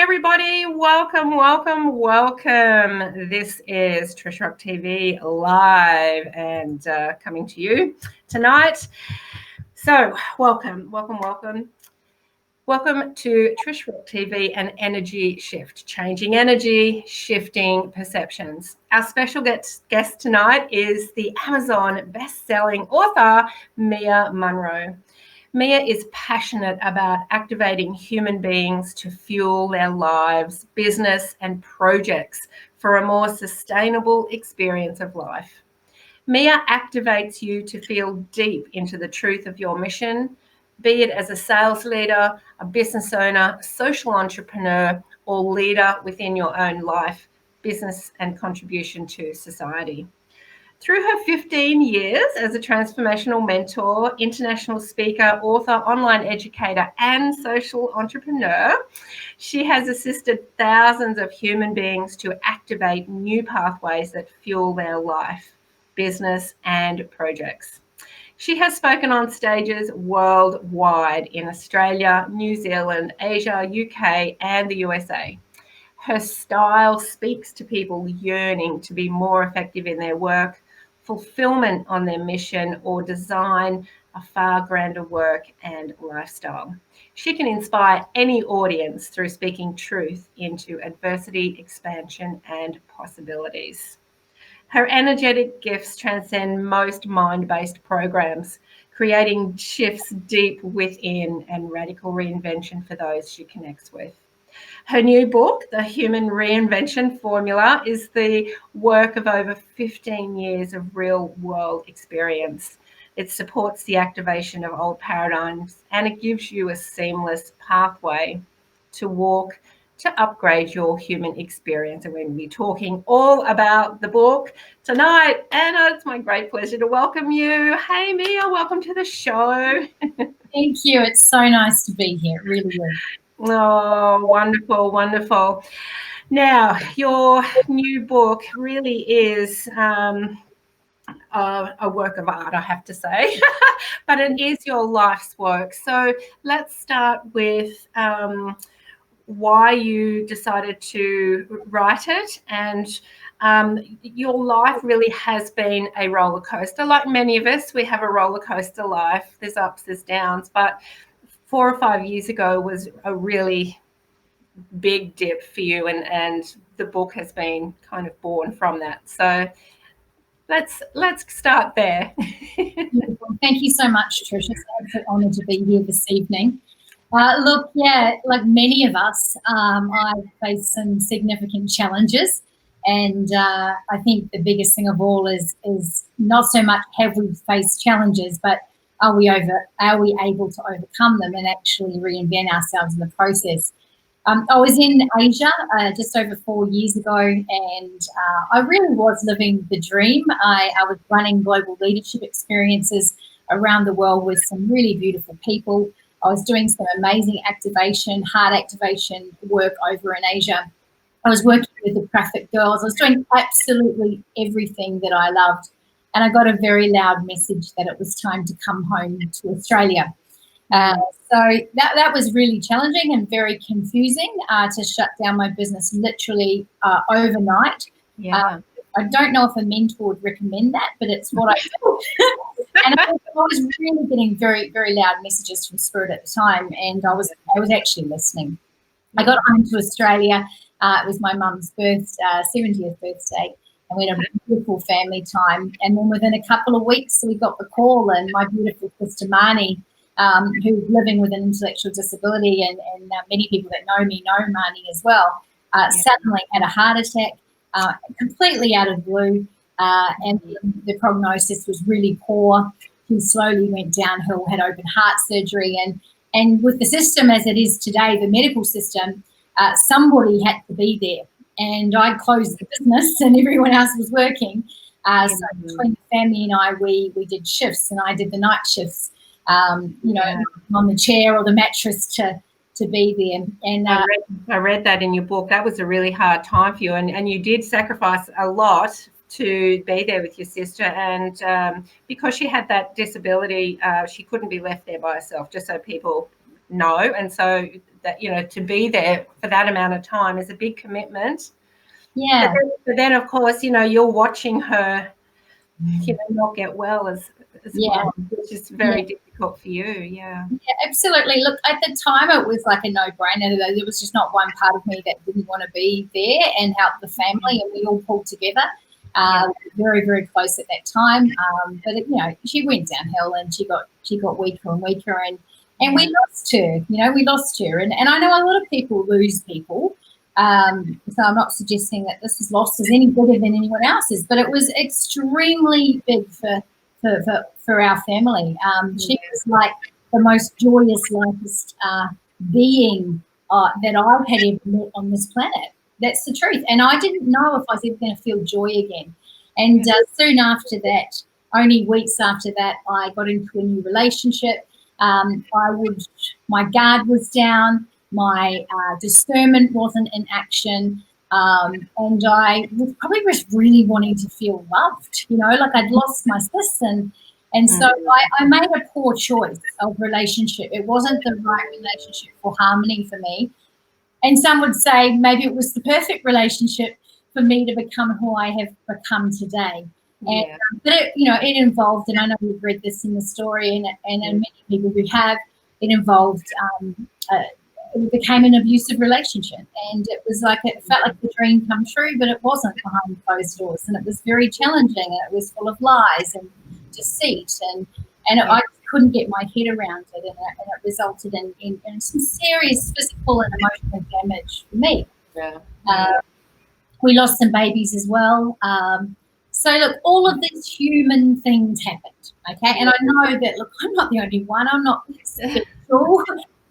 everybody. Welcome, welcome, welcome. This is Trish Rock TV live and coming to you tonight. So welcome, welcome, welcome. Welcome to Trish Rock TV, an energy shift, changing energy, shifting perceptions. Our special guest tonight is the Amazon best-selling author, Mia Munro. Mia is passionate about activating human beings to fuel their lives, business, and projects for a more sustainable experience of life. Mia activates you to feel deep into the truth of your mission, be it as a sales leader, a business owner, social entrepreneur, or leader within your own life, business, and contribution to society. Through her 15 years as a transformational mentor, international speaker, author, online educator, and social entrepreneur, she has assisted thousands of human beings to activate new pathways that fuel their life, business, and projects. She has spoken on stages worldwide in Australia, New Zealand, Asia, UK, and the USA. Her style speaks to people yearning to be more effective in their work, fulfillment on their mission, or design a far grander work and lifestyle. She can inspire any audience through speaking truth into adversity, expansion, and possibilities. Her energetic gifts transcend most mind-based programs, creating shifts deep within and radical reinvention for those she connects with. Her new book, The Human Reinvention Formula, is the work of over 15 years of real-world experience. It supports the activation of old paradigms, and it gives you a seamless pathway to walk to upgrade your human experience. And we're going to be talking all about the book tonight. Anna, it's my great pleasure to welcome you. Hey, Mia, welcome to the show. Thank you. It's so nice to be here. It really is. Oh, wonderful, wonderful. Now, your new book really is a work of art, I have to say, but it is your life's work. So let's start with why you decided to write it. And your life really has been a roller coaster. Like many of us, we have a roller coaster life. There's ups, there's downs, but 4 or 5 years ago was a really big dip for you, and the book has been kind of born from that. So let's start there. Thank you so much, Trish. It's an honour to be here this evening. Look, yeah, like many of us, I faced some significant challenges, and I think the biggest thing of all is not so much have we faced challenges, but are we able to overcome them and actually reinvent ourselves in the process? I was in Asia just over 4 years ago, and I really was living the dream. I was running global leadership experiences around the world with some really beautiful people. I was doing some amazing heart activation work over in Asia. I was working with the Traffic Girls. I was doing absolutely everything that I loved. And I got a very loud message that it was time to come home to Australia. So that was really challenging and very confusing to shut down my business literally overnight. Yeah. I don't know if a mentor would recommend that, but it's what I do. And I was really getting very, very loud messages from Spirit at the time, and I was actually listening. I got home to Australia. It was my mum's 70th birthday, and we had a beautiful family time. And then within a couple of weeks, we got the call, and my beautiful sister Marnie, who's living with an intellectual disability, and many people that know me know Marnie as well, suddenly had a heart attack, completely out of the blue, and the prognosis was really poor. He slowly went downhill, had open heart surgery, and with the system as it is today, the medical system, somebody had to be there. And I closed the business, and everyone else was working. So between the family and I, we did shifts, and I did the night shifts. On the chair or the mattress to be there. And I read that in your book. That was a really hard time for you, and you did sacrifice a lot to be there with your sister. And because she had that disability, she couldn't be left there by herself, just so people know. And so that, you know, to be there for that amount of time is a big commitment. Yeah. But then of course, you know, you're watching her, you know, not get well as well, which is very difficult for you. Yeah, absolutely. Look, at the time it was like a no-brainer. There was just not one part of me that didn't want to be there and help the family, and we all pulled together. Very, very close at that time. But you know, she went downhill and she got weaker and weaker, and we lost her. You know, we lost her, and I know a lot of people lose people. So I'm not suggesting that this loss is any bigger than anyone else's, but it was extremely big for our family. She was like the most joyous, lightest being that I've had ever met on this planet. That's the truth. And I didn't know if I was ever going to feel joy again. And soon after that, only weeks after that, I got into a new relationship. My guard was down. My discernment wasn't in action, and I was probably just really wanting to feel loved, you know, like I'd lost my sis, and so I made a poor choice of relationship. It wasn't the right relationship for harmony for me, and some would say maybe it was the perfect relationship for me to become who I have become today. And, but it, you know, it involved, and I know you've read this in the story, and many people who have, it involved it became an abusive relationship, and it was like, it felt like the dream come true, but it wasn't behind closed doors, and it was very challenging, and it was full of lies and deceit, and I couldn't get my head around it, and it resulted in some serious physical and emotional damage for me. We lost some babies as well. So look, all of these human things happened, okay? And I know that, look, I'm not the only one. I'm not special,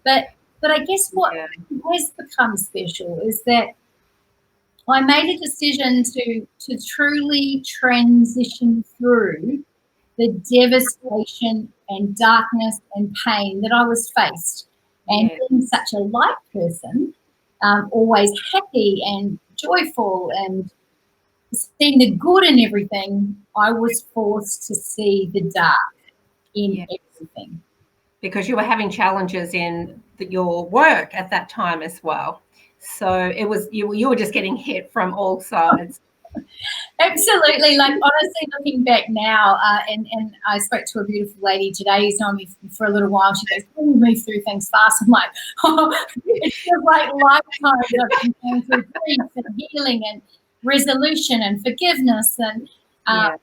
but I guess what has become special is that I made a decision to truly transition through the devastation and darkness and pain that I was faced. And being such a light person, always happy and joyful and seeing the good in everything, I was forced to see the dark in everything. Because you were having challenges in your work at that time as well. So it was you were just getting hit from all sides. Absolutely. Like, honestly, looking back now, and I spoke to a beautiful lady today who's known me for a little while. She goes, "Oh, we move through things fast." I'm like, oh, it feels like lifetimes I've been going through grief and healing and resolution and forgiveness. And but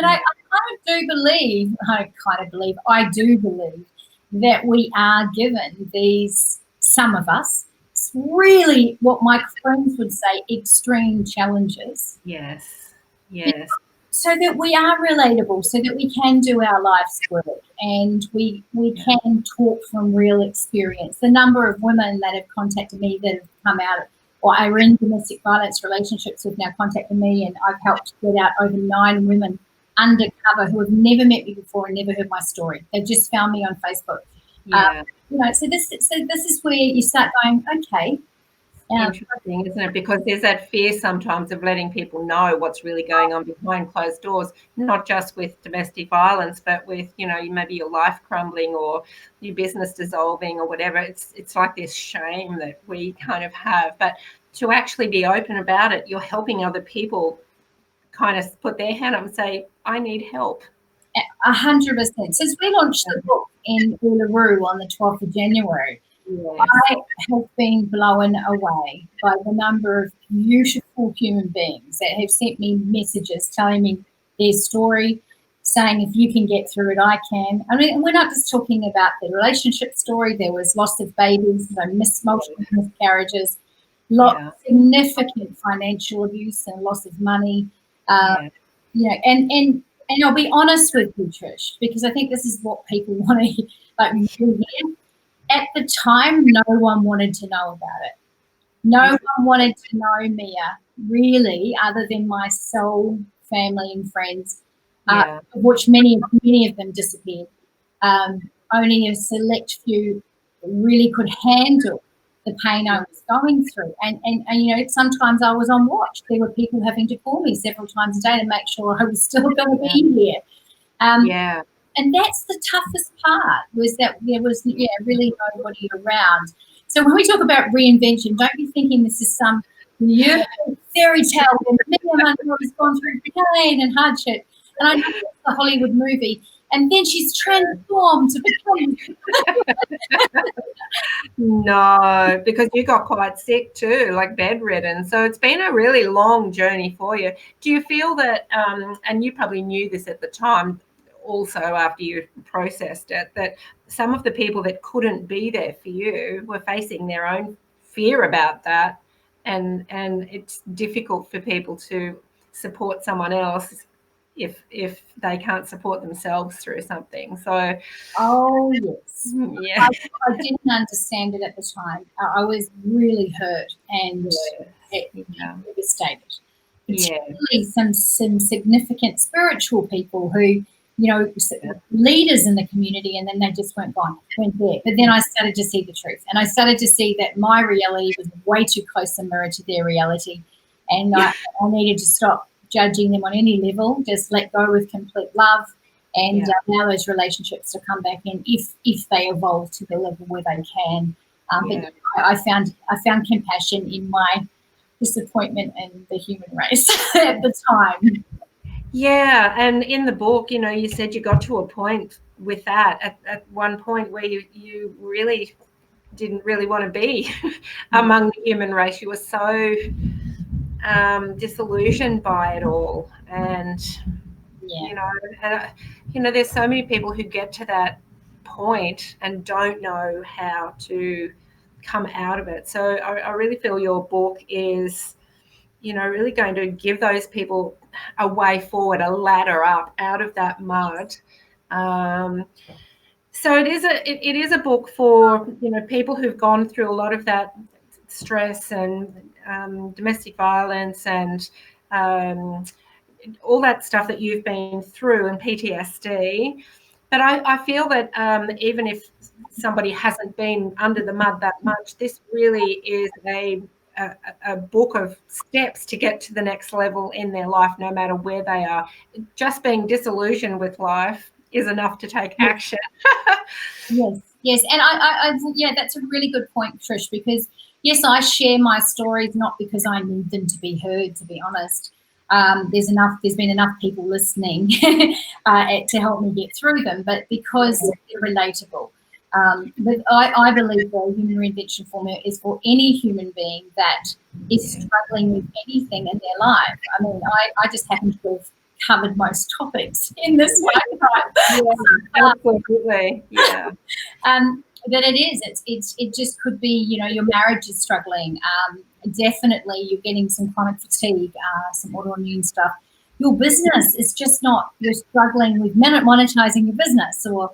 I do believe that we are given these, some of us, really what my friends would say, extreme challenges. Yes. So that we are relatable, so that we can do our life's work, and we can talk from real experience. The number of women that have contacted me that have come out or are in domestic violence relationships have now contacted me, and I've helped get out over 9 women undercover who have never met me before and never heard my story. They've just found me on Facebook. You know, so this is where you start going, okay. Interesting, isn't it? Because there's that fear sometimes of letting people know what's really going on behind closed doors, not just with domestic violence, but with, you know, maybe your life crumbling or your business dissolving or whatever. It's like this shame that we kind of have. But to actually be open about it, you're helping other people kind of put their hand up and say, I need help. 100%. Since we launched the book in Uluru on the 12th of January, I have been blown away by the number of beautiful human beings that have sent me messages telling me their story, saying if you can get through it, I can. I mean, we're not just talking about the relationship story. There was loss of babies, multiple miscarriages, significant financial abuse and loss of money. You know, and I'll be honest with you, Trish, because I think this is what people want to hear. At the time, no one wanted to know about it. No one wanted to know Mia, really, other than my soul family and friends, of which many of them disappeared. Only a select few really could handle the pain I was going through. And you know, sometimes I was on watch. There were people having to call me several times a day to make sure I was still going to be here. And that's the toughest part, was that there was really nobody around. So when we talk about reinvention, don't be thinking this is some beautiful fairy tale where Mia Munro has gone through pain and hardship. And I know it's a Hollywood movie, and then she's transformed to become. No, because you got quite sick too, like bedridden. So it's been a really long journey for you. Do you feel that, and you probably knew this at the time also after you processed it, that some of the people that couldn't be there for you were facing their own fear about that, and it's difficult for people to support someone else if they can't support themselves through something. So Oh, yes. yeah. I didn't understand it at the time. I was really hurt and devastated. Particularly some significant spiritual people who, leaders in the community, and then they just went there. But then I started to see the truth, and I started to see that my reality was way too close a mirror to their reality, and I needed to stop judging them on any level, just let go with complete love, and allow those relationships to come back in if they evolve to the level where they can. But I found compassion in my disappointment in the human race at the time. Yeah, and in the book, you said you got to a point with that at one point where you really didn't really want to be among the human race. You were so disillusioned by it all, and there's so many people who get to that point and don't know how to come out of it. So I really feel your book is really going to give those people a way forward, a ladder up out of that mud. So it is a book for people who've gone through a lot of that stress and domestic violence and all that stuff that you've been through, and PTSD. But I feel that even if somebody hasn't been under the mud that much, this really is a book of steps to get to the next level in their life, no matter where they are. Just being disillusioned with life is enough to take action. Yes. And I that's a really good point, Trish, because yes, I share my stories not because I need them to be heard, to be honest. There's been enough people listening to help me get through them, but because they're relatable. But I believe the Human Reinvention Formula is for any human being that is struggling with anything in their life. I mean, I just happen to have covered most topics in this lifetime. Yeah, absolutely. Yeah. But it just could be, your marriage is struggling. Definitely you're getting some chronic fatigue, some autoimmune stuff. Your business is just not, you're struggling with monetizing your business, or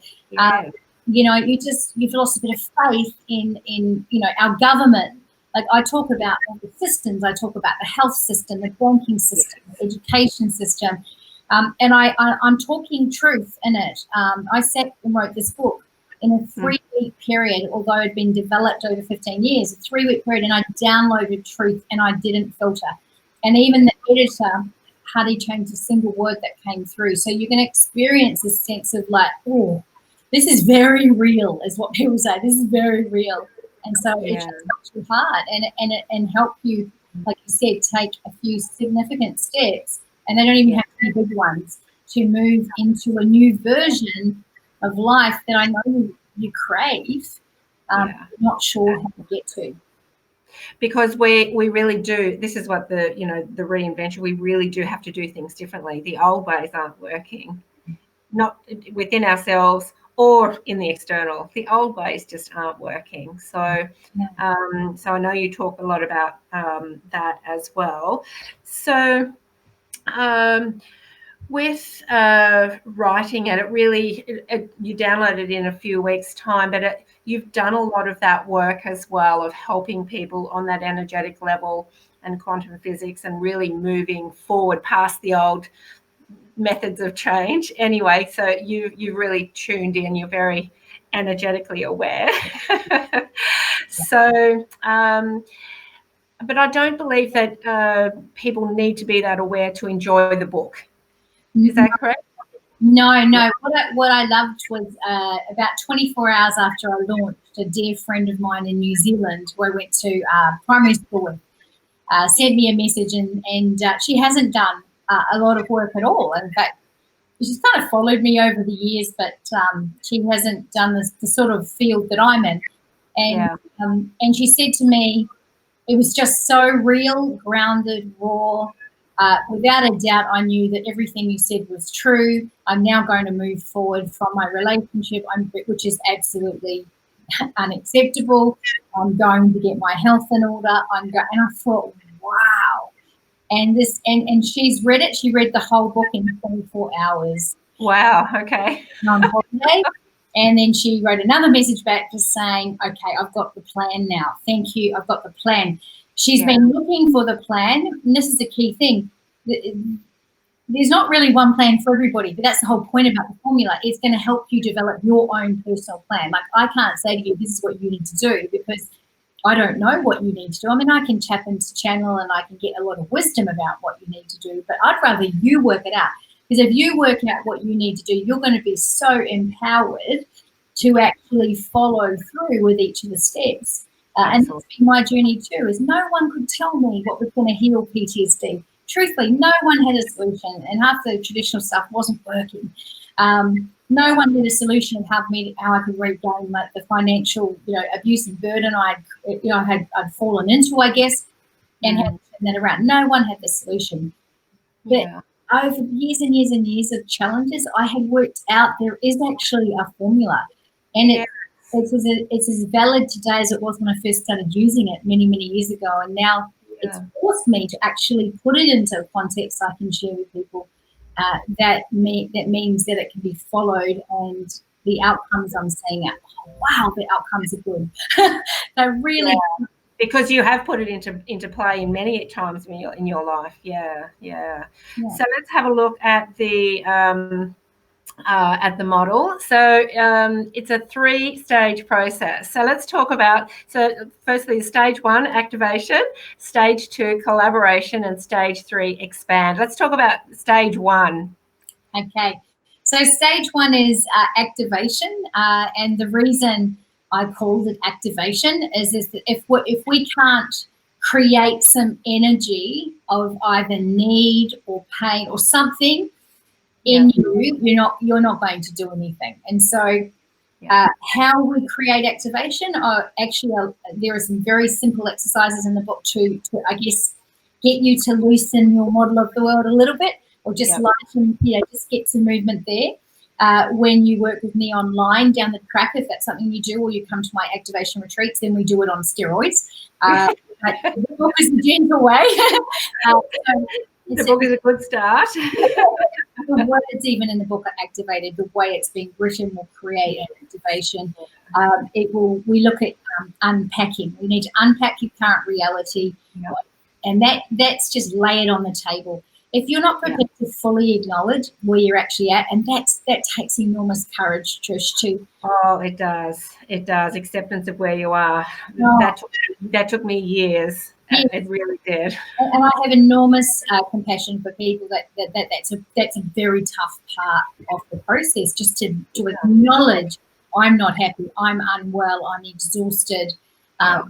you've lost a bit of faith in our government. Like I talk about all the systems, I talk about the health system, the banking system, the education system, and I'm talking truth in it. I sat and wrote this book in a 3-week period, although it had been developed over 15 years, a 3-week period, and I downloaded truth and I didn't filter. And even the editor hardly changed a single word that came through. So you can experience this sense of like, oh, this is very real, is what people say. This is very real. And so it just helps you hard and help you, like you said, take a few significant steps, and they don't even have to be big ones, to move into a new version of life that I know you crave, not sure how to get to. Because we really do, this is what the reinvention, we really do have to do things differently. The old ways aren't working, not within ourselves or in the external. The old ways just aren't working. So so I know you talk a lot about that as well. So with writing it really, you downloaded it in a few weeks' time, but you've done a lot of that work as well, of helping people on that energetic level and quantum physics, and really moving forward past the old methods of change. Anyway, so you really tuned in. You're very energetically aware. So, but I don't believe that people need to be that aware to enjoy the book. Is that correct? No. What I loved was about 24 hours after I launched, a dear friend of mine in New Zealand, who I went to primary school with, sent me a message, and she hasn't done a lot of work at all. In fact, she's kind of followed me over the years, but she hasn't done the sort of field that I'm in. And she said to me, it was just so real, grounded, raw. Without a doubt, I knew that everything you said was true. I'm now going to move forward from my relationship, which is absolutely unacceptable. I'm going to get my health in order. And I thought, wow. And she's read it. She read the whole book in 24 hours. Wow. Okay. On holiday. And then she wrote another message back just saying, okay, I've got the plan now. Thank you. I've got the plan. She's been looking for the plan. And this is the key thing. There's not really one plan for everybody, but that's the whole point about the formula. It's going to help you develop your own personal plan. Like, I can't say to you, this is what you need to do, because I don't know what you need to do. I mean, I can tap into channel and I can get a lot of wisdom about what you need to do, but I'd rather you work it out. Because if you work out what you need to do, you're going to be so empowered to actually follow through with each of the steps. And that's been my journey too, is no one could tell me what was going to heal PTSD. Truthfully, no one had a solution, and half the traditional stuff wasn't working. No one had a solution of how I could regain the financial, abuse and burden I'd fallen into, I guess, and had to turn that around. No one had the solution. But over years and years and years of challenges, I had worked out there is actually a formula, and it's as valid today as it was when I first started using it many, many years ago. And now it's forced me to actually put it into context I can share with people. That means that it can be followed, and the outcomes I'm seeing are, oh, wow, the outcomes are good. They're really because you have put it into play many times in your life. Yeah. So let's have a look at the model. So it's a 3-stage process. So let's talk about, firstly, stage 1, activation, stage 2, collaboration, and stage 3, expand. Let's talk about stage 1. Okay. So stage 1 is activation. And the reason I called it activation is that if we can't create some energy of either need or pain or something in you, you're not going to do anything. And so how we create activation there are some very simple exercises in the book to I guess get you to loosen your model of the world a little bit, or just lighten, just get some movement there. When you work with me online down the track, if that's something you do, or you come to my activation retreats, then we do it on steroids. The book is the gentle way. The book is a good start. The words even in the book are activated. The way it's being written will create an activation. We look at unpacking. We need to unpack your current reality, and that's just lay it on the table. If you're not prepared to fully acknowledge where you're actually at, and that takes enormous courage, Trish, too. Oh, it does. It does. Acceptance of where you are. That took me years. Yes. It really did. And I have enormous compassion for people that's a very tough part of the process, just to acknowledge I'm not happy, I'm unwell, I'm exhausted, blah,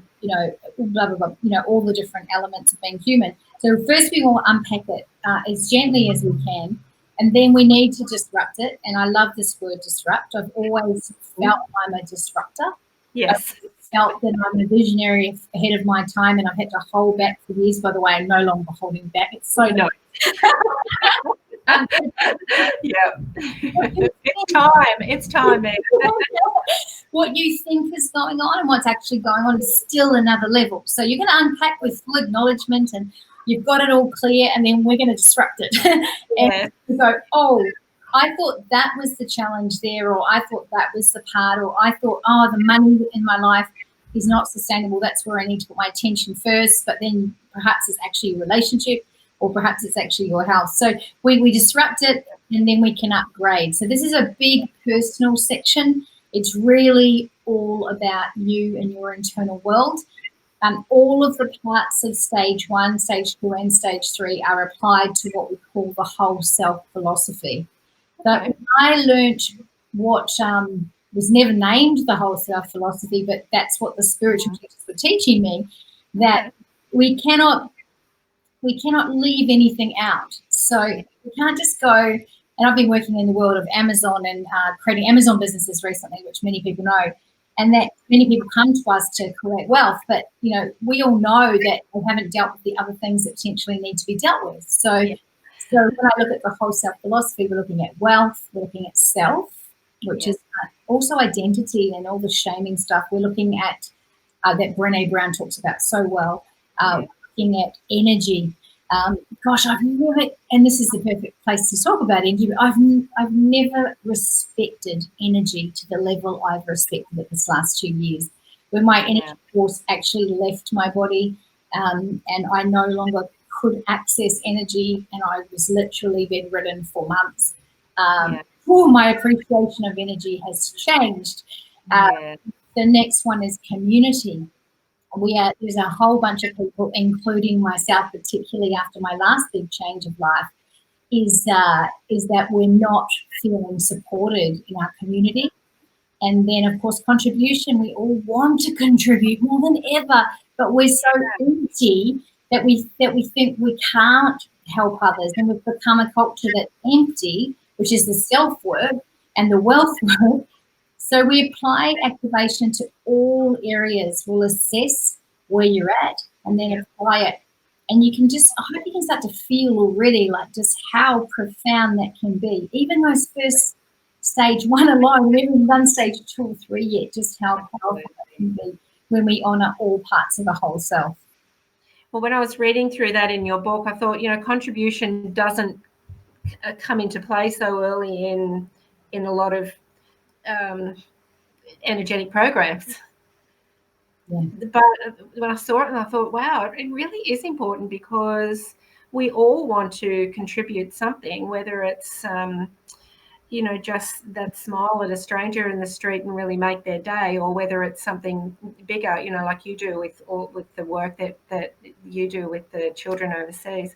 blah, blah, all the different elements of being human. So first we will unpack it as gently as we can, and then we need to disrupt it. And I love this word, disrupt. I've always felt I'm a disruptor. Yes. I've felt that I'm a visionary ahead of my time, and I've had to hold back for years. By the way, I'm no longer holding back. It's so nice. It's time, man. What you think is going on and what's actually going on is still another level. So you're going to unpack with full acknowledgement, and you've got it all clear, and then we're going to disrupt it. And you go, oh, I thought that was the challenge there, or I thought that was the part, or I thought, oh, the money in my life is not sustainable. That's where I need to put my attention first. But then perhaps it's actually a relationship, or perhaps it's actually your health. So we disrupt it, and then we can upgrade. So this is a big personal section. It's really all about you and your internal world. All of the parts of stage 1, stage 2, and stage 3 are applied to what we call the whole self philosophy. But I learned what was never named the whole self philosophy, but that's what the spiritual teachers were teaching me, that we cannot leave anything out. So we can't just go, and I've been working in the world of Amazon and creating Amazon businesses recently, which many people know, and that many people come to us to create wealth, but we all know that they haven't dealt with the other things that potentially need to be dealt with. So when I look at the whole self philosophy, we're looking at wealth, we're looking at self, which is also identity and all the shaming stuff. We're looking at that Brené Brown talks about so well. Looking at energy. Gosh, I've never, and this is the perfect place to talk about energy, but I've never respected energy to the level I've respected it this last 2 years, where my energy force actually left my body, and I no longer could access energy, and I was literally bedridden for months. My appreciation of energy has changed. The next one is community. There's a whole bunch of people, including myself, particularly after my last big change of life, is that we're not feeling supported in our community. And then, of course, contribution. We all want to contribute more than ever, but we're so empty that we think we can't help others, and we've become a culture that's empty, which is the self-work and the wealth work. So we apply activation to all areas. We'll assess where you're at and then apply it. And I hope you can start to feel already like just how profound that can be. Even those first stage 1 alone, we haven't done stage 2 or 3 yet, just how powerful it can be when we honour all parts of the whole self. Well, when I was reading through that in your book, I thought, contribution doesn't come into play so early in a lot of energetic programs. But when I saw it, and I thought, wow, it really is important, because we all want to contribute something, whether it's just that smile at a stranger in the street and really make their day, or whether it's something bigger, like you do with the work that you do with the children overseas.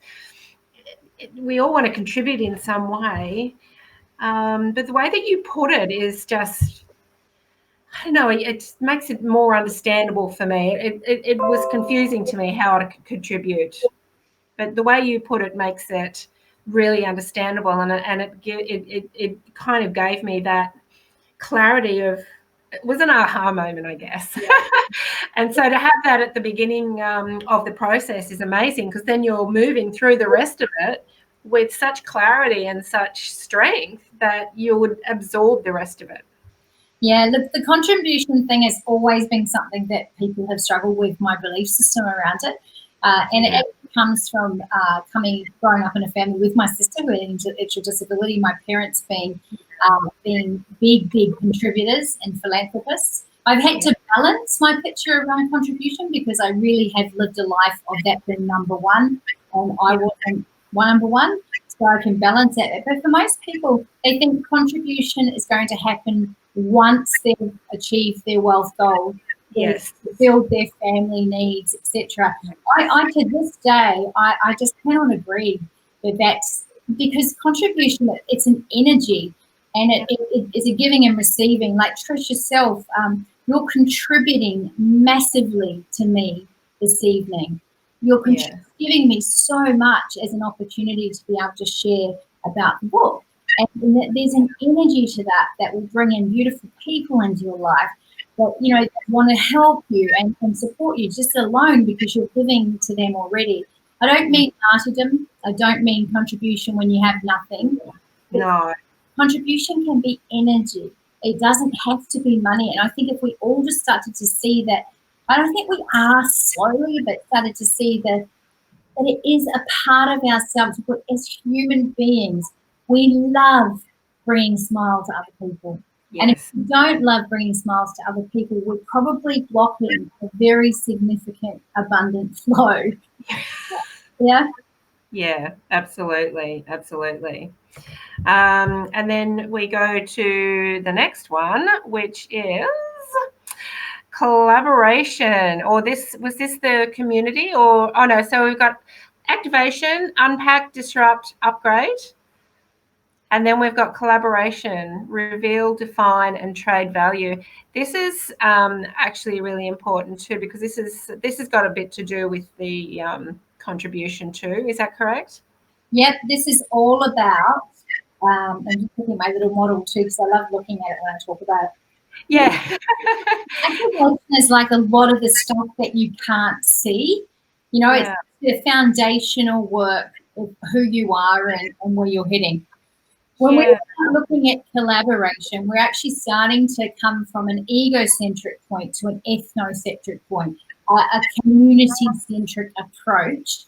We all want to contribute in some way, but the way that you put it is just, I don't know, it makes it more understandable for me. It was confusing to me how to contribute, but the way you put it makes it really understandable, and it kind of gave me that clarity of, it was an aha moment, I guess. And so to have that at the beginning of the process is amazing, because then you're moving through the rest of it with such clarity and such strength that you would absorb the rest of it. Yeah, look, the contribution thing has always been something that people have struggled with, my belief system around it. And it comes from growing up in a family with my sister who had intellectual disability, my parents being big contributors and philanthropists. I've had to balance my picture around contribution, because I really have lived a life of that being number one, and I wasn't number one, so I can balance that. But for most people, they think contribution is going to happen once they've achieved their wealth goal, build their family needs, etc. I to this day, I just cannot agree that that's, because contribution, it's an energy, and it is a giving and receiving. Like Trish yourself, you're contributing massively to me this evening. You're giving me so much as an opportunity to be able to share about the book. And there's an energy to that will bring in beautiful people into your life that, that want to help you and support you just alone because you're giving to them already. I don't mean martyrdom. I don't mean contribution when you have nothing. No. Contribution can be energy. It doesn't have to be money. And I think if we all just started to see that, I don't think we are slowly, but started to see that it is a part of ourselves. But as human beings, we love bringing smiles to other people. Yes. And if we don't love bringing smiles to other people, we're probably blocking a very significant, abundant flow. Yeah? Yeah, absolutely. And then we go to the next one, which is collaboration. Or was this the community? Or, so we've got activation, unpack, disrupt, upgrade. And then we've got collaboration, reveal, define, and trade value. This is actually really important too, because this has got a bit to do with the contribution too. Is that correct? Yep, this is all about, I'm just looking at my little model too, because I love looking at it when I talk about it. Yeah. Activation is like a lot of the stuff that you can't see. You know, it's the foundational work of who you are and where you're heading. When we're looking at collaboration, we're actually starting to come from an egocentric point to an ethnocentric point, a community-centric approach,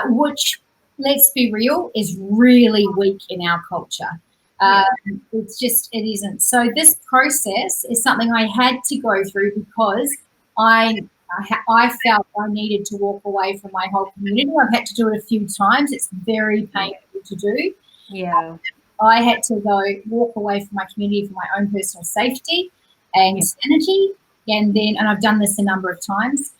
which, let's be real, is really weak in our culture. It isn't. So this process is something I had to go through because I felt I needed to walk away from my whole community. I've had to do it a few times. It's very painful to do. Yeah. I had to walk away from my community for my own personal safety and sanity. And I've done this a number of times.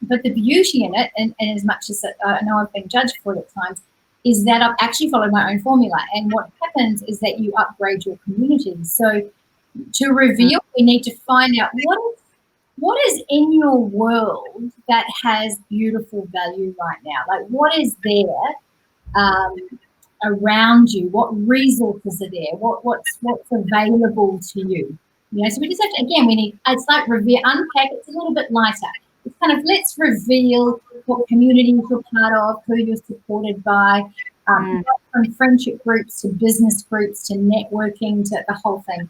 But the beauty in it, and as much as I know I've been judged for it at times, is that I've actually followed my own formula. And what happens is that you upgrade your community. So to reveal, we need to find out what is in your world that has beautiful value right now. Like, what is there around you? What resources are there? What's available to you? You know, so we just have to, again, it's like reveal, unpack. It's a little bit lighter. It's kind of, let's reveal what communities you're part of, who you're supported by, from friendship groups to business groups to networking to the whole thing.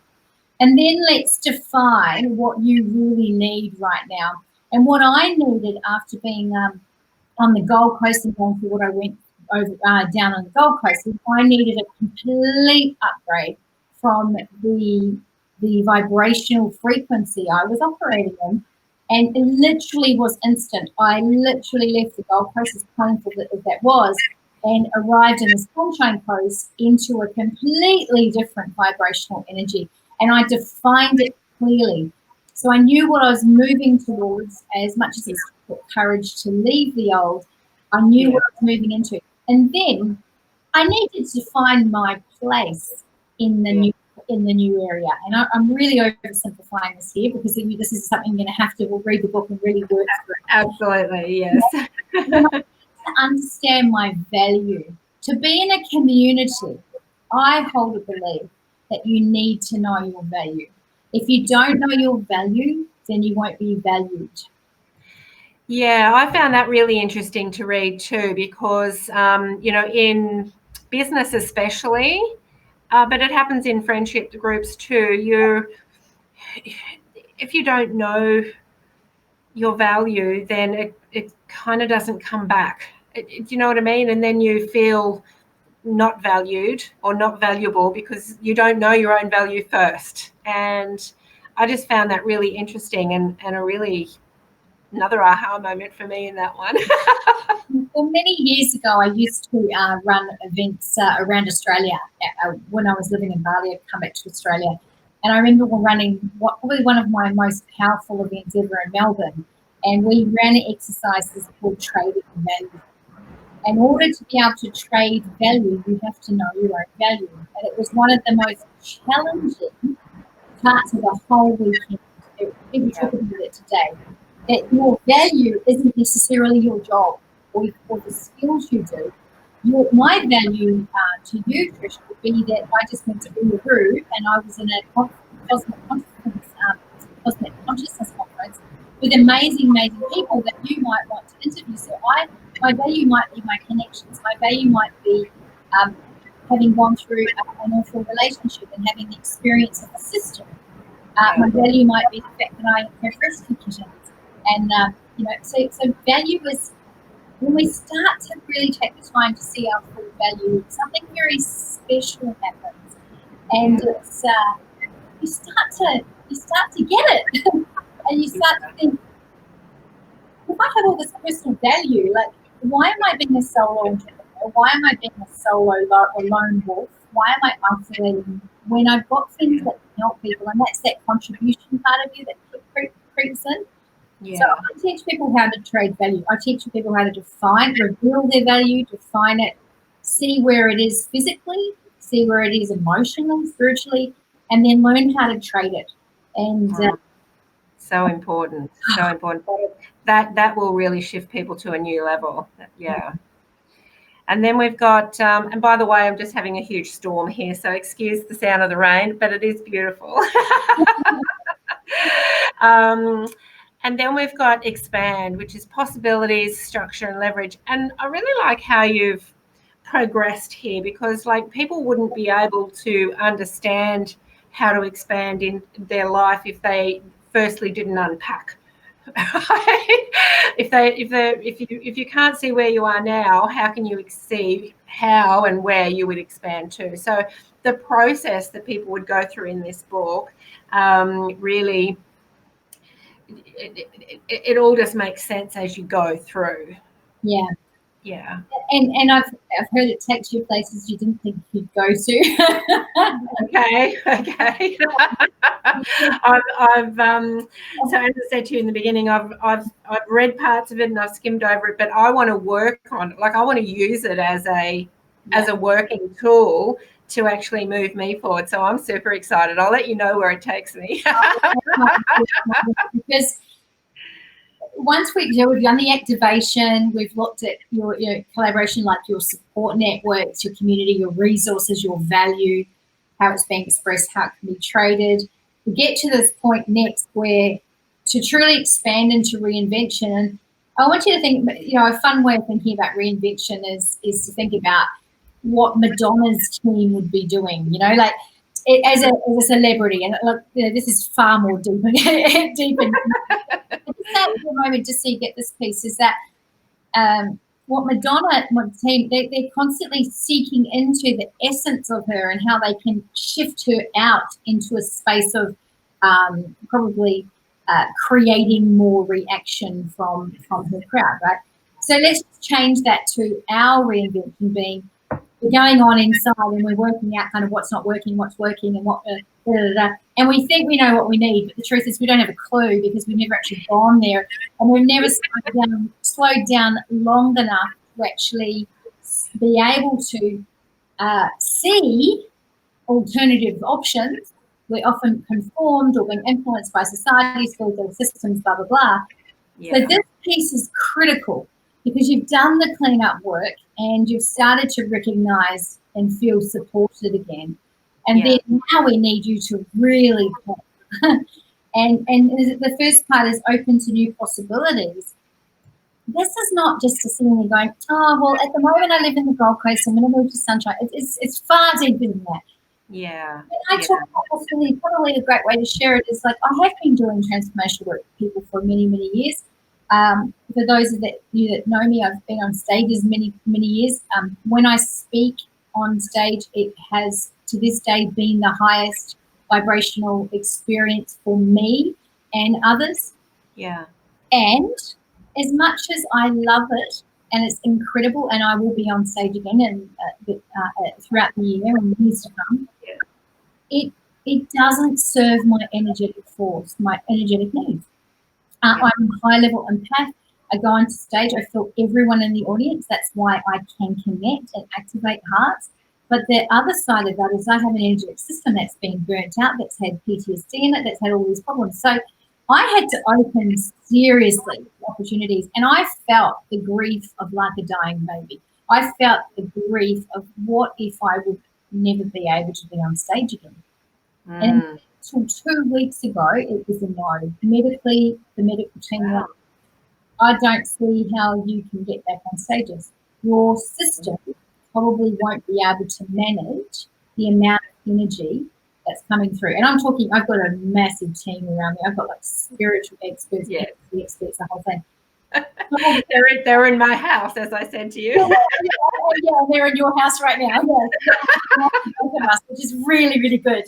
And then let's define what you really need right now. And what I needed after being on the Gold Coast and going through what I went over down on the Gold Coast, I needed a complete upgrade from the vibrational frequency I was operating in. And it literally was instant. I literally left the Gold Coast, as painful as that was, and arrived in the Sunshine Coast into a completely different vibrational energy. And I defined it clearly. So I knew what I was moving towards, as much as it's took courage to leave the old. I knew what I was moving into. And then I needed to find my place in the new area. And I'm really oversimplifying this here, because this is something you're going to have to read the book and really work through. Absolutely, yes. To understand my value, to be in a community, I hold a belief that you need to know your value. If you don't know your value, then you won't be valued. Yeah, I found that really interesting to read too, because, in business especially, but it happens in friendship groups too, if you don't know your value, then it kind of doesn't come back. Do you know what I mean? And then you feel not valued or not valuable because you don't know your own value first. And I just found that really interesting and another aha moment for me in that one. Well, many years ago, I used to run events around Australia. When I was living in Bali, I'd come back to Australia. And I remember running probably one of my most powerful events ever in Melbourne. And we ran an exercise called Trading Value. In order to be able to trade value, you have to know your own value. And it was one of the most challenging parts of the whole weekend. People talk about it today. That your value isn't necessarily your job or the skills you do. My value to you, Trish, would be that I just went to Uluru and I was in a cosmic consciousness conference with amazing people that you might want to interview. So my value might be my connections. My value might be having gone through an awful relationship and having the experience of a system. My value might be the fact that I have rescue kittens. And, so value is, when we start to really take the time to see our full value, something very special happens. And it's, you start to get it. And you start to think, if I have all this personal value, like, why am I being a solo entrepreneur? Why am I being a solo or lone wolf? Why am I isolating when I've got things that can help people? And that's that contribution part of you that creeps in. Yeah. So I teach people how to trade value. I teach people how to reveal their value, define it, see where it is physically, see where it is emotionally, spiritually, and then learn how to trade it. And so important, so important. That will really shift people to a new level. Yeah. And then we've got, and by the way, I'm just having a huge storm here, so excuse the sound of the rain, but it is beautiful. And then we've got expand, which is possibilities, structure, and leverage. And I really like how you've progressed here, because like people wouldn't be able to understand how to expand in their life if they firstly didn't unpack. If you can't see where you are now, how can you see how and where you would expand to? So the process that people would go through in this book really, it all just makes sense as you go through. Yeah. Yeah. And I've heard it takes you places you didn't think you'd go to. Okay. I've so as I said to you in the beginning, I've read parts of it and I've skimmed over it, but I want to work on it. Like I want to use it as a working tool to actually move me forward. So I'm super excited. I'll let you know where it takes me. Because once we've done the activation, we've looked at your collaboration, like your support networks, your community, your resources, your value, how it's being expressed, how it can be traded. We get to this point next where to truly expand into reinvention. And I want you to think, a fun way of thinking about reinvention is to think about what Madonna's team would be doing, like as a celebrity. And look, this is far more deep. That for a moment, just so you get this piece, is that what Madonna team, they're constantly seeking into the essence of her and how they can shift her out into a space of probably creating more reaction from her crowd, right? So let's change that to our reinvention being, we're going on inside and we're working out kind of what's not working, what's working, and what and we think we know what we need, but the truth is we don't have a clue because we've never actually gone there, and we've never slowed down long enough to actually be able to see alternative options. We're often conformed or being influenced by society, schools, or systems, blah, blah, blah. Yeah. So this piece is critical because you've done the cleanup work and you've started to recognize and feel supported again. And then now we need you to really and the first part is open to new possibilities. This is not just a sitting there going, oh, well, at the moment I live in the Gold Coast, I'm going to move to Sunshine. It's far deeper than that. Yeah. When I talk about possibility, probably a great way to share it is like I have been doing transformational work with people for many, many years. For those of you that know me, I've been on stages many, many years. When I speak on stage, it has to this day been the highest vibrational experience for me and others. Yeah. And as much as I love it, and it's incredible, and I will be on stage again and throughout the year and years to come, it doesn't serve my energetic force, my energetic needs. I'm a high-level empath. I go onto stage, I feel everyone in the audience. That's why I can connect and activate hearts. But the other side of that is I have an energetic system that's been burnt out, that's had PTSD in it, that's had all these problems. So I had to open seriously opportunities, and I felt the grief of like a dying baby. I felt the grief of what if I would never be able to be on stage again. And until 2 weeks ago, it was a no. Medically, the medical team went, I don't see how you can get back on stages. Your system probably won't be able to manage the amount of energy that's coming through. And I'm talking, I've got a massive team around me. I've got like spiritual experts, experts, the whole thing. They're in my house, as I said to you. Yeah, they're in your house right now. Yeah. Which is really, really good.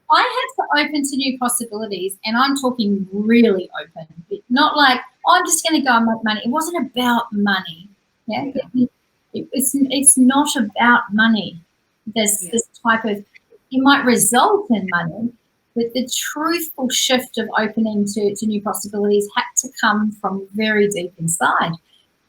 I had to open to new possibilities, and I'm talking really open. Not like, oh, I'm just going to go and make money. It wasn't about money. Yeah, it's not about money. This type of, it might result in money, but the truthful shift of opening to new possibilities had to come from very deep inside.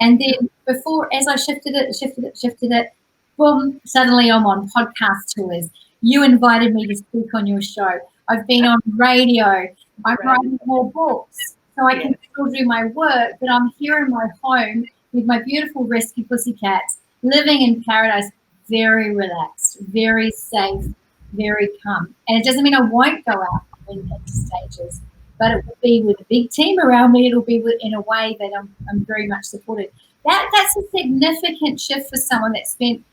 And then before, as I shifted it, boom, suddenly I'm on podcast tours. You invited me to speak on your show. I've been on radio. I'm writing more books. So I can still do my work, but I'm here in my home with my beautiful rescue pussycats, living in paradise, very relaxed, very safe, very calm. And it doesn't mean I won't go out and into stages, but it will be with a big team around me. It'll be in a way that I'm very much supported. That's a significant shift for someone that spent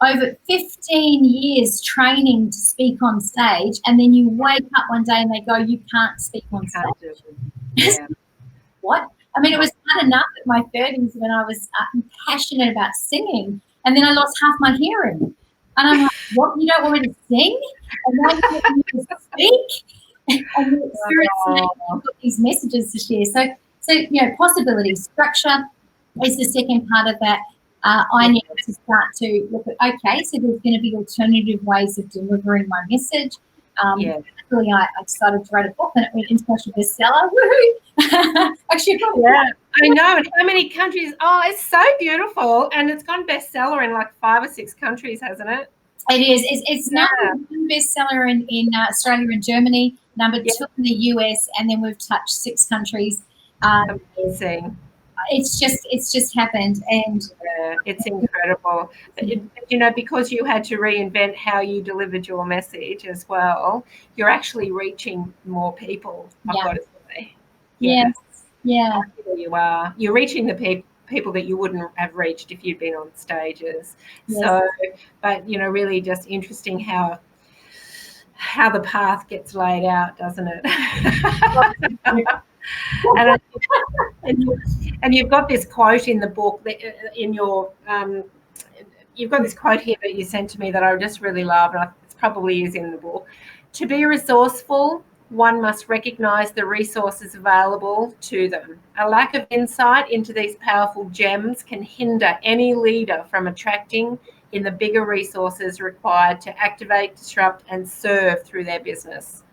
over 15 years training to speak on stage, and then you wake up one day and they go, you can't speak on stage. Yeah. What? I mean, it was hard enough at my 30s when I was passionate about singing, and then I lost half my hearing. And I'm like, what? You don't want me to sing? And now you want me to speak? And the experience you've got these messages to share. So you know, possibility, structure is the second part of that. I need to start to look at, okay, so there's going to be alternative ways of delivering my message. Actually, I decided to write a book and it went international bestseller. Woohoo! Actually, I know. And how many countries? Oh, it's so beautiful. And it's gone bestseller in like 5 or 6 countries, hasn't it? It is. It's number 1 bestseller in Australia and Germany, number 2 in the US, and then we've touched 6 countries. Amazing. It's just happened, and it's incredible. You know, because you had to reinvent how you delivered your message as well, you're actually reaching more people. I've got to say. Yes. Yeah. You are. You're reaching the people that you wouldn't have reached if you'd been on stages. Yes. So, but you know, really just interesting how the path gets laid out, doesn't it? And you've got this quote in the book that in your you've got this quote here that you sent to me that I just really love, and it probably is in the book. To be resourceful, one must recognize the resources available to them. A lack of insight into these powerful gems can hinder any leader from attracting in the bigger resources required to activate, disrupt, and serve through their business.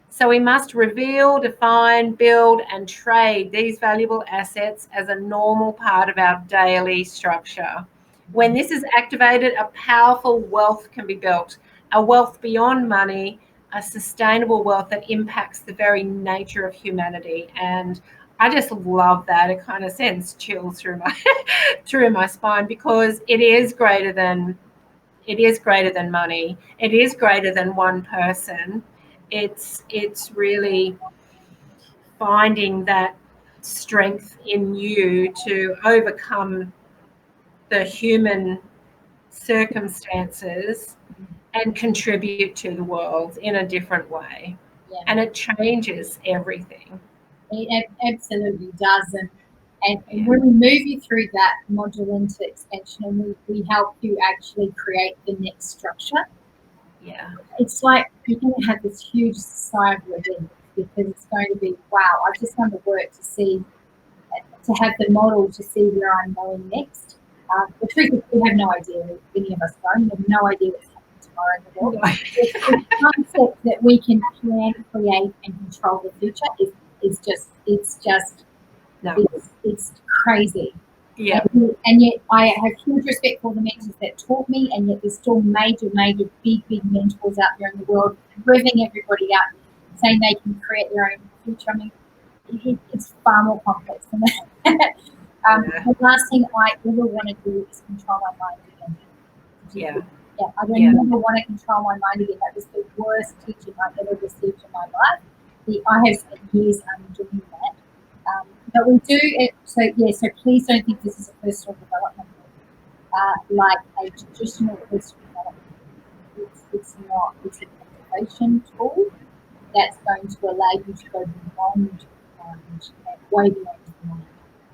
So we must reveal, define, build, and trade these valuable assets as a normal part of our daily structure. When this is activated, a powerful wealth can be built, a wealth beyond money, a sustainable wealth that impacts the very nature of humanity. And I just love that. It kind of sends chills through my spine, because it is greater than money. It is greater than one person. It's really finding that strength in you to overcome the human circumstances and contribute to the world in a different way. Yeah. And it changes everything. It absolutely does. And when we move you through that module into expansion, and we help you actually create the next structure. Yeah. It's like you're going to have this huge sigh of relief, because it's going to be, wow, I've just done the work to have the model to see where I'm going next. The truth is, we have no idea. Any of us don't. We have no idea what's happening tomorrow in the world. The concept that we can plan, create, and control the future is just it's crazy. Yeah. And yet I have huge respect for the mentors that taught me, and yet there's still major, big mentors out there in the world revving everybody up, saying they can create their own future. I mean, it's far more complex than that. The last thing I ever want to do is control my mind again. I don't ever want to control my mind again. That was the worst teaching I've ever received in my life. I have spent years doing that. But we do it, so please don't think this is a personal development like a traditional personal development. It's not. It's an activation tool that's going to allow you to go beyond and way beyond the mind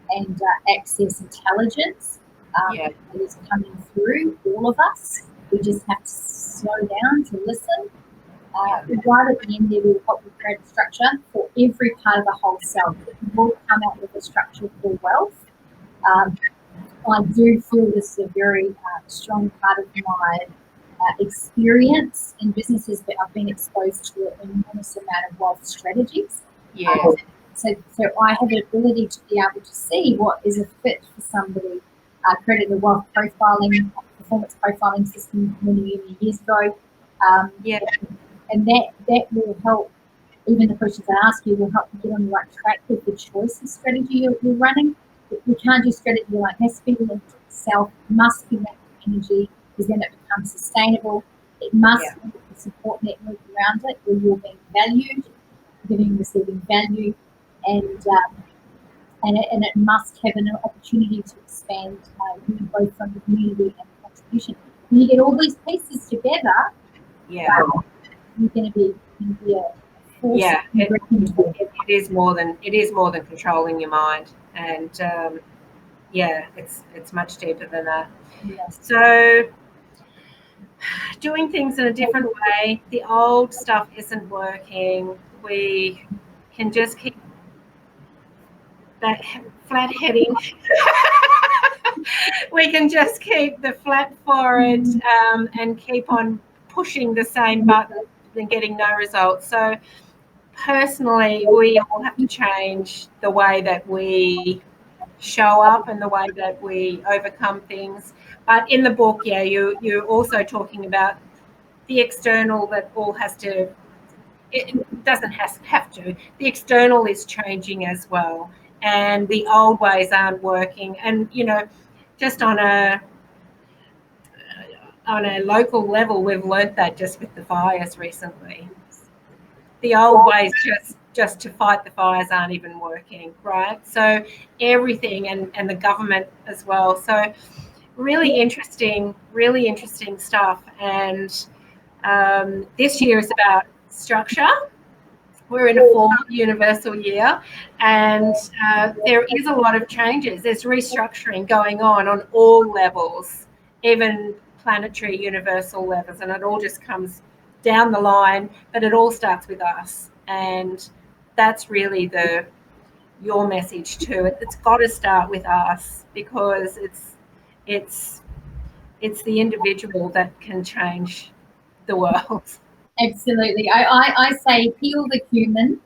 and access intelligence that is coming through all of us. We just have to slow down to listen. Right at the end there, we'll help you create a structure for every part of the whole self. We'll come out with a structure for wealth. I do feel this is a very strong part of my experience in businesses, that I've been exposed to an enormous amount of wealth strategies. So I have the ability to be able to see what is a fit for somebody, created a wealth profiling performance profiling system many years ago. Yeah. And that will help. Even the questions I ask you will help you get on the right track with the choice of strategy you're running. We can't do strategy like it has to be linked to itself, must be linked to energy, because then it becomes sustainable. It must have a support network around it where you're being valued, giving and receiving value, and it must have an opportunity to expand you both from the community and the contribution. When you get all these pieces together, you're going to be a force. Yeah, it is more than controlling your mind, and it's much deeper than that. Yeah. So doing things in a different way. The old stuff isn't working. We can just keep that flat heading. We can just keep the flat forehead and keep on pushing the same button and getting no results. So personally, we all have to change the way that we show up and the way that we overcome things. But in the book, you're also talking about the external that all has to, it doesn't have to, the external is changing as well. And the old ways aren't working. And, just on a local level, we've learnt that just with the fires recently. The old ways just to fight the fires aren't even working, right? So everything, and the government as well. So really interesting stuff. And this year is about structure. We're in a full universal year, and there is a lot of changes. There's restructuring going on all levels, even planetary universal levels, and it all just comes down the line, but it all starts with us. And that's really your message too. It's got to start with us, because it's the individual that can change the world. Absolutely. I say heal the human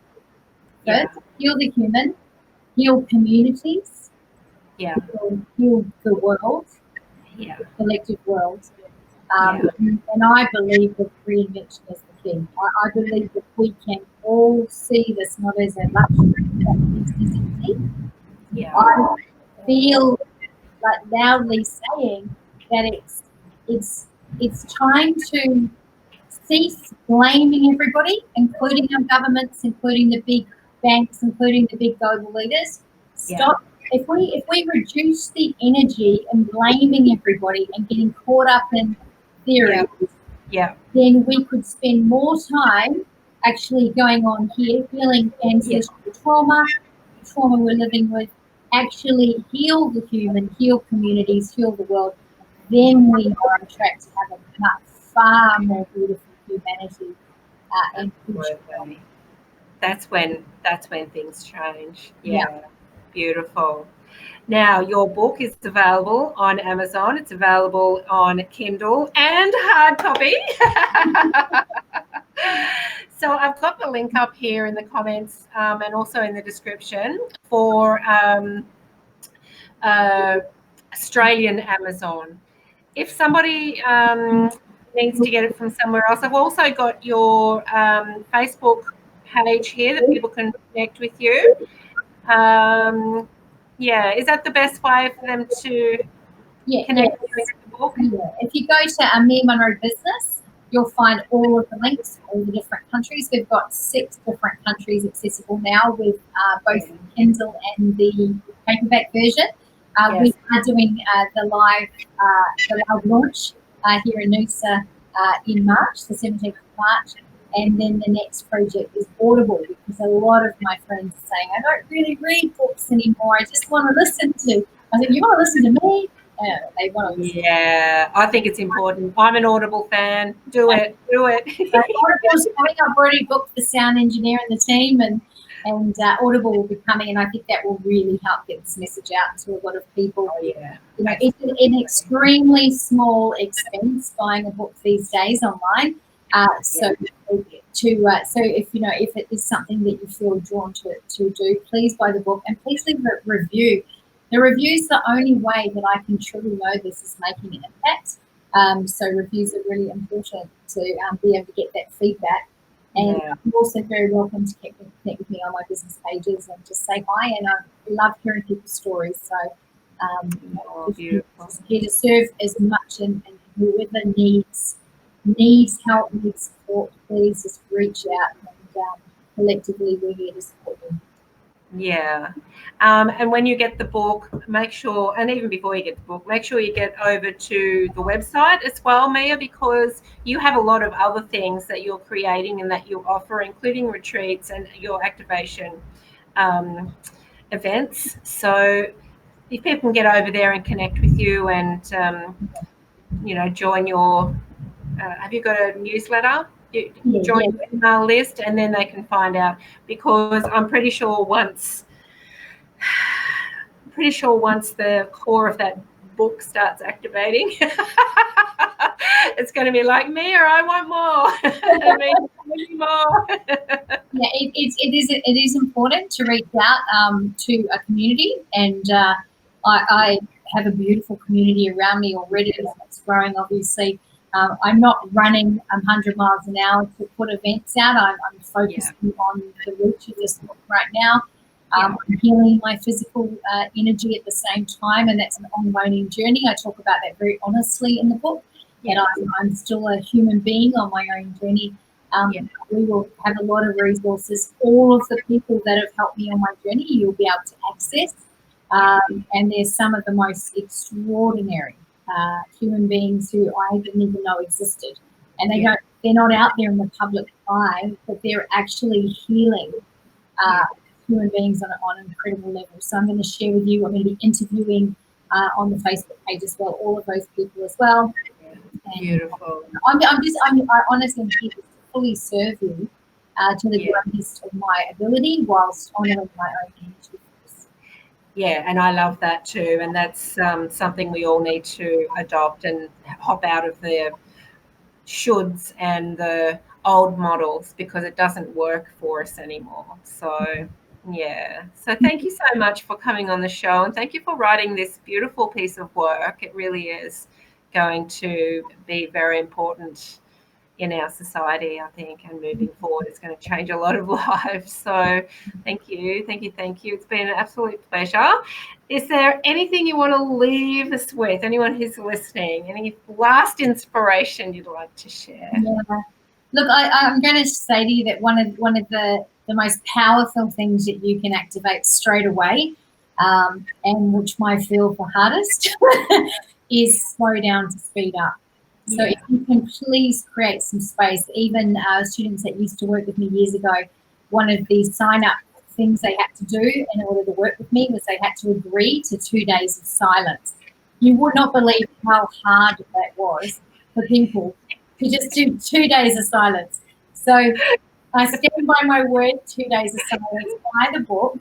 first, heal the human, heal communities, heal the world, the collective world. And I believe that reinvention is the key. I believe that we can all see this not as a luxury, but necessity. I feel like loudly saying that it's time to cease blaming everybody, including our governments, including the big banks, including the big global leaders. Stop. If we reduce the energy in blaming everybody and getting caught up in theories, then we could spend more time actually going on here, healing ancestral trauma we're living with, actually heal the human, heal communities, heal the world. Then we are on track to have a far more beautiful humanity and future. That's when things change. Beautiful. Now, your book is available on Amazon. It's available on Kindle and hard copy. So I've got the link up here in the comments and also in the description for Australian Amazon. If somebody needs to get it from somewhere else, I've also got your Facebook page here that people can connect with you. Is that the best way for them to connect with the book? If you go to Mia Munro Business, you'll find all of the links to all the different countries. We've got 6 different countries accessible now with both the Kindle and the paperback version. We are doing the live launch here in Noosa in March, the 17th of March. And then the next project is Audible, because a lot of my friends are saying, I don't really read books anymore. I just want to listen to. I said, you want to listen to me? They want to listen. Yeah, I think it's important. I'm an Audible fan. Do it. Audible's coming. I've already booked the sound engineer and the team, and Audible will be coming, and I think that will really help get this message out to a lot of people. It's an extremely small expense buying a book these days online. So if it is something that you feel drawn to do, please buy the book and please leave a review. The review is the only way that I can truly know this is making an impact. So reviews are really important to be able to get that feedback. And you're also very welcome to connect with me on my business pages and just say hi. And I love hearing people's stories. So beautiful. Just here to serve as much, and whoever needs help, needs support, please just reach out, and collectively we're here to support them. Yeah. And when you get the book, make sure, and even before you get the book, make sure you get over to the website as well, Mia, because you have a lot of other things that you're creating and that you offer, including retreats and your activation events. So if people can get over there and connect with you and, join your, have you got a newsletter? Join your email list, and then they can find out, because I'm pretty sure once the core of that book starts activating, it's going to be like, Mia, I want more. I mean, more. Yeah, it is important to reach out to a community, and I have a beautiful community around me already that's growing, obviously. I'm not running 100 miles an hour to put events out. I'm focusing on the reach of this book right now. I'm healing my physical energy at the same time, and that's an ongoing journey. I talk about that very honestly in the book, and I'm still a human being on my own journey. We will have a lot of resources. All of the people that have helped me on my journey, you'll be able to access. And there's some of the most extraordinary human beings who I didn't even know existed. And they're not out there in the public eye, but they're actually healing human beings on an incredible level. So I'm going to share with you, I'm going to be interviewing on the Facebook page as well, all of those people as well. And beautiful. I honestly am here to fully serve you to the greatest of my ability, whilst honouring my own energy. Yeah, and I love that too. And that's something we all need to adopt and hop out of the shoulds and the old models, because it doesn't work for us anymore. So, yeah. So thank you so much for coming on the show, and thank you for writing this beautiful piece of work. It really is going to be very important in our society, I think, and moving forward, it's going to change a lot of lives. So thank you. It's been an absolute pleasure. Is there anything you want to leave us with? Anyone who's listening, any last inspiration you'd like to share? Yeah. Look, I'm going to say to you that one of the most powerful things that you can activate straight away, and which might feel the hardest, is slow down to speed up. So if you can please create some space. Even students that used to work with me years ago, one of the sign-up things they had to do in order to work with me was they had to agree to 2 days of silence. You would not believe how hard that was for people to just do 2 days of silence. So I stand by my word, 2 days of silence. Buy the book,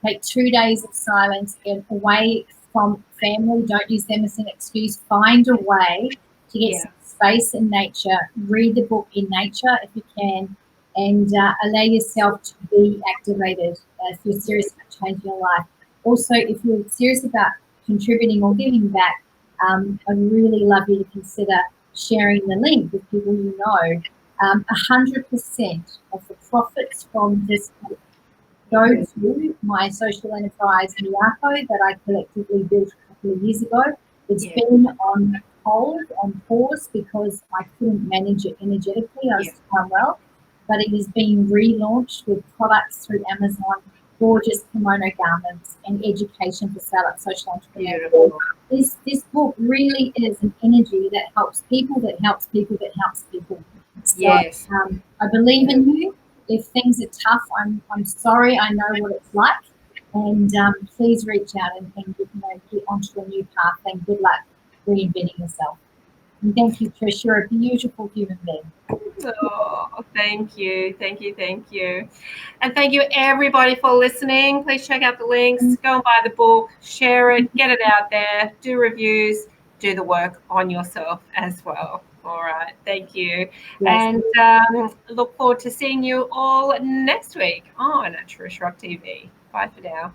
take 2 days of silence, get away from family. Don't use them as an excuse. Find a way to get some space in nature. Read the book in nature if you can, and allow yourself to be activated if you're serious about changing your life. Also, if you're serious about contributing or giving back, I'd really love you to consider sharing the link with people you know. 100% of the profits from this book go to my social enterprise, Miyako, that I collectively built a couple of years ago. It's been on hold, on pause, because I couldn't manage it energetically. I was unwell, but it is being relaunched with products through Amazon, gorgeous kimono garments, and education for social entrepreneurs. This book really is an energy that helps people, that helps people, that helps people. So, I believe in you. If things are tough, I'm sorry. I know what it's like, and please reach out and get onto a new path. And good luck reinventing yourself. And thank you, Trish. You're a beautiful human being. Oh, thank you. And thank you, everybody, for listening. Please check out the links. Go and buy the book, share it, get it out there, do reviews, do the work on yourself as well. All right. Thank you. And look forward to seeing you all next week on Trish Rock TV. Bye for now.